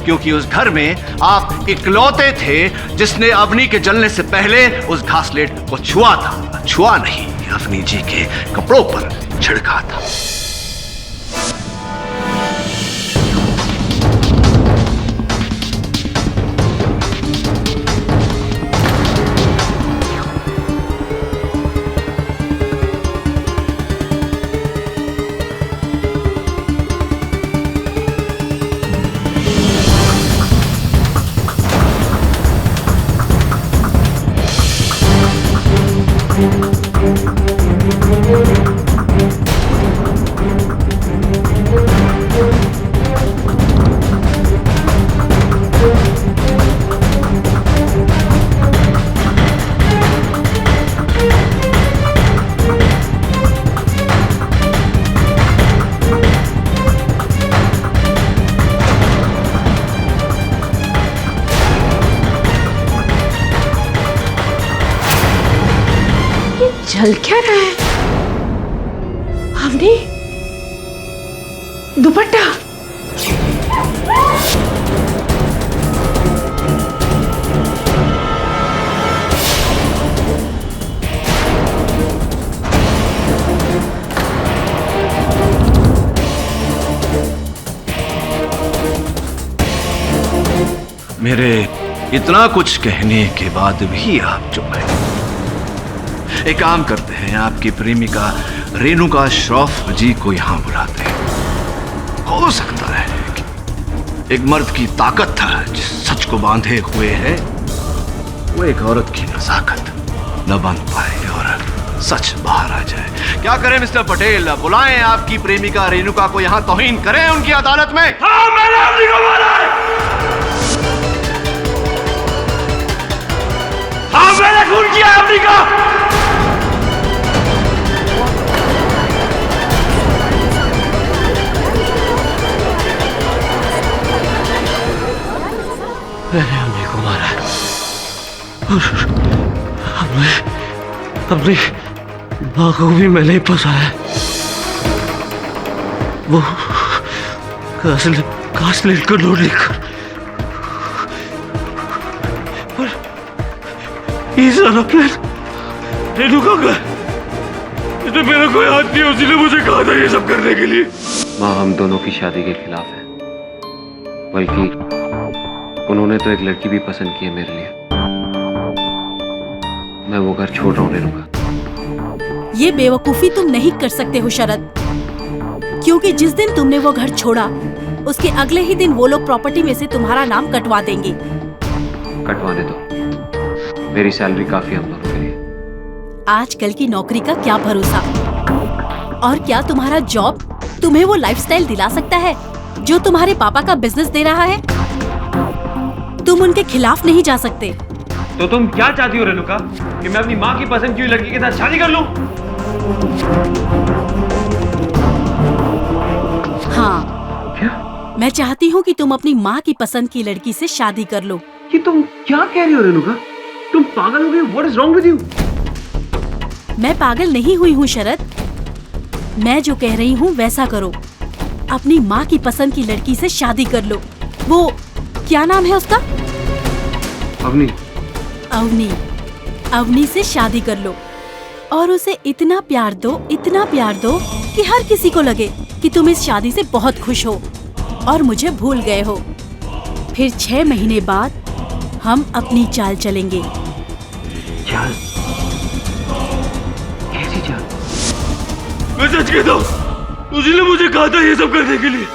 क्योंकि उस घर में आप इकलौते थे जिसने अवनी के जलने से पहले उस घासलेट को छुआ था। छुआ नहीं, अवनी जी के कपड़ों पर छिड़का था।
जल क्या रहा है? हमने दुपट्टा।
मेरे इतना कुछ कहने के बाद भी आप चुप हैं। एक काम करते हैं, आपकी प्रेमिका रेणुका श्रॉफ जी को यहां बुलाते हैं। हो सकता है कि एक मर्द की ताकत जिस सच को बांधे हुए है, वो एक औरत की नजाकत न बांध पाए और सच बाहर आ जाए। क्या करें मिस्टर पटेल, बुलाएं आपकी प्रेमिका रेणुका को यहां, तौहीन करें उनकी अदालत में।
हाँ, मैंने अवनी को बोला है। हाँ, मैंने खून किया अवनी का।
मैंने अवनी को मारा और अपनी माँ को भी मैंने ही फंसाया। वो घासलेट को ढूंढ लेकर ये सारा प्लान रेणुका का, इसमें मेरा कोई हाथ नहीं, उसी ने मुझे कहा था ये सब करने के लिए। माँ हम दोनों की शादी के खिलाफ है, बल्कि उन्होंने तो एक लड़की भी पसंद की है मेरे लिए। मैं वो घर छोड़ रहा हूँ रेणुका।
ये बेवकूफी तुम नहीं कर सकते हो शरद, क्योंकि जिस दिन तुमने वो घर छोड़ा उसके अगले ही दिन वो लोग प्रॉपर्टी में से तुम्हारा नाम कटवा देंगे।
कटवाने दो, मेरी सैलरी काफी हम दोनों के लिए।
आजकल की नौकरी का क्या भरोसा, और क्या तुम्हारा जॉब तुम्हें वो लाइफस्टाइल दिला सकता है जो तुम्हारे पापा का बिजनेस दे रहा है? तुम उनके खिलाफ नहीं जा सकते।
तो तुम क्या चाहती हो रेणुका, कि मैं अपनी माँ की पसंद की हुई लड़की के साथ शादी कर लूं?
हाँ,
क्या?
मैं चाहती हूँ कि तुम अपनी माँ की पसंद की लड़की से शादी कर लो।
कि तुम क्या कह रही हो रेणुका? तुम पागल हो गई? What is wrong with you?
मैं पागल नहीं हुई हूँ शरद, मैं जो कह रही हूँ वैसा करो। अपनी माँ की पसंद की लड़की से शादी कर लो। वो क्या नाम है उसका?
अवनी।
अवनी। अवनी से शादी कर लो और उसे इतना प्यार दो, इतना प्यार दो कि हर किसी को लगे कि तुम इस शादी से बहुत खुश हो और मुझे भूल गए हो। फिर 6 महीने बाद हम अपनी चाल चलेंगे।
चाल? कैसी चाल?
मैं सच कहता हूँ, उसी ने मुझे कहा था ये सब करने के लिए।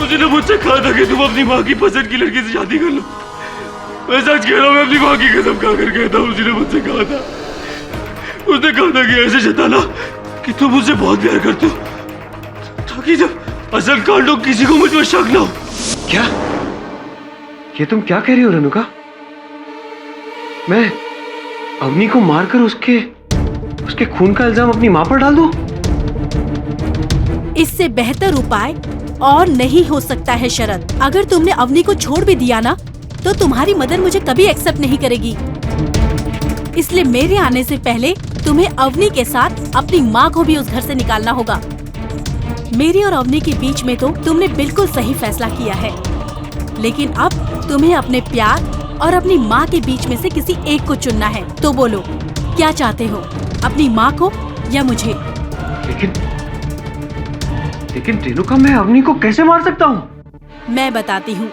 उसी ने मुझसे कहा था कि तुम अपनी माँ की पसंद की लड़की से शादी कर लो। मैं सच कह रहा हूँ, मैं अपनी माँ की कसम खाकर कहता हूँ, उसी ने मुझसे कहा था। उसने कहा था कि ऐसे जताना कि तुम मुझसे बहुत प्यार करते हो, ताकि जब असल कांड हो किसी को मुझ पर शक ना हो।
क्या? ये तुम क्या कह रही हो रेणुका? मैं अवनी को मारकर उसके खून का इल्जाम अपनी माँ पर डाल दूं?
इससे बेहतर उपाय और नहीं हो सकता है शरद। अगर तुमने अवनी को छोड़ भी दिया ना, तो तुम्हारी मदर मुझे कभी एक्सेप्ट नहीं करेगी। इसलिए मेरे आने से पहले तुम्हें अवनी के साथ अपनी माँ को भी उस घर से निकालना होगा। मेरी और अवनी के बीच में तो तुमने बिल्कुल सही फैसला किया है, लेकिन अब तुम्हें अपने प्यार और अपनी माँ के बीच में से किसी एक को चुनना है। तो बोलो, क्या चाहते हो, अपनी माँ को या मुझे?
लेकिन रेणुका, मैं अवनी को कैसे मार सकता हूँ?
मैं बताती हूँ।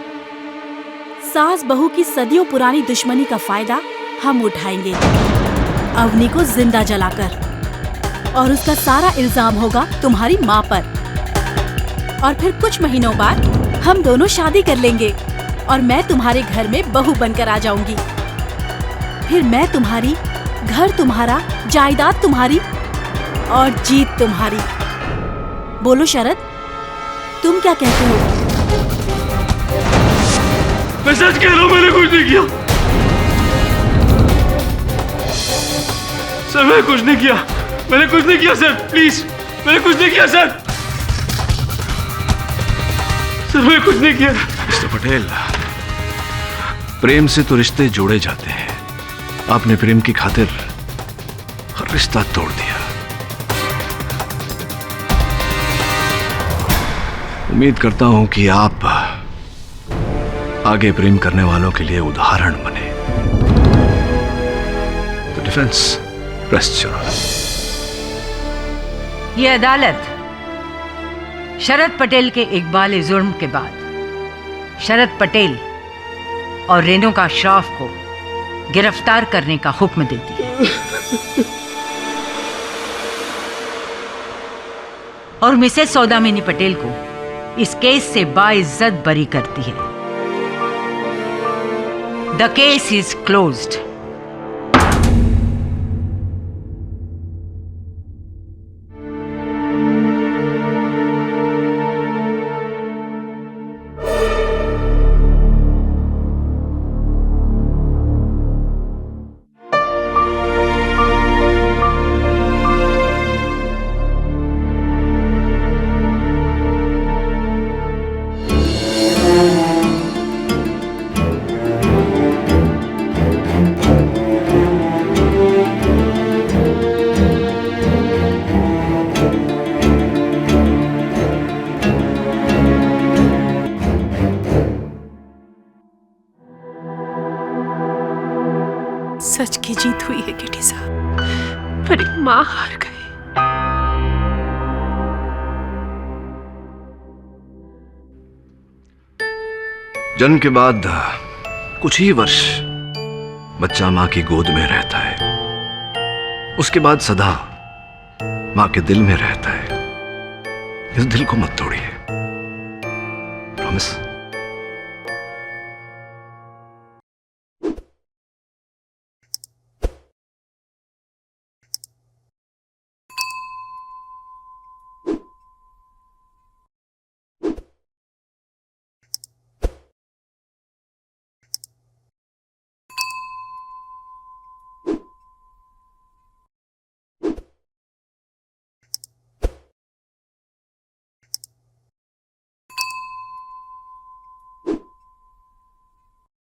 सास बहू की सदियों पुरानी दुश्मनी का फायदा हम उठाएंगे, अवनी को जिंदा जलाकर, और उसका सारा इल्जाम होगा तुम्हारी माँ पर। और फिर कुछ महीनों बाद हम दोनों शादी कर लेंगे और मैं तुम्हारे घर में बहू बनकर आ जाऊंगी। फिर मैं तुम्हारी, घर तुम्हारा, जायदाद तुम्हारी और जीत तुम्हारी। बोलो शरद, तुम क्या कहते हो?
मैं सच कह रहा हूं, मैंने कुछ नहीं किया सर, मैंने कुछ नहीं किया, मैंने कुछ नहीं किया सर, प्लीज, मैंने कुछ नहीं किया सर, मैंने कुछ नहीं किया।
मिस्टर पटेल, प्रेम से तो रिश्ते जोड़े जाते हैं, आपने प्रेम की खातिर हर रिश्ता तोड़ दिया। उम्मीद करता हूं कि आप आगे प्रेम करने वालों के लिए उदाहरण बने। तो डिफेंस रेस्ट योर ऑनर।
ये अदालत शरद पटेल के इकबाल जुर्म के बाद शरद पटेल और रेणुका श्रॉफ को गिरफ्तार करने का हुक्म देती है और मिसेस सौदामिनी पटेल को इस केस से बाइज्जत बरी करती है। The case is closed.
सच की जीत हुई है केटी साहब, मेरी माँ हार गई।
जन्म के बाद कुछ ही वर्ष बच्चा मां की गोद में रहता है, उसके बाद सदा मां के दिल में रहता है। इस दिल को मत तोड़िए, प्रॉमिस।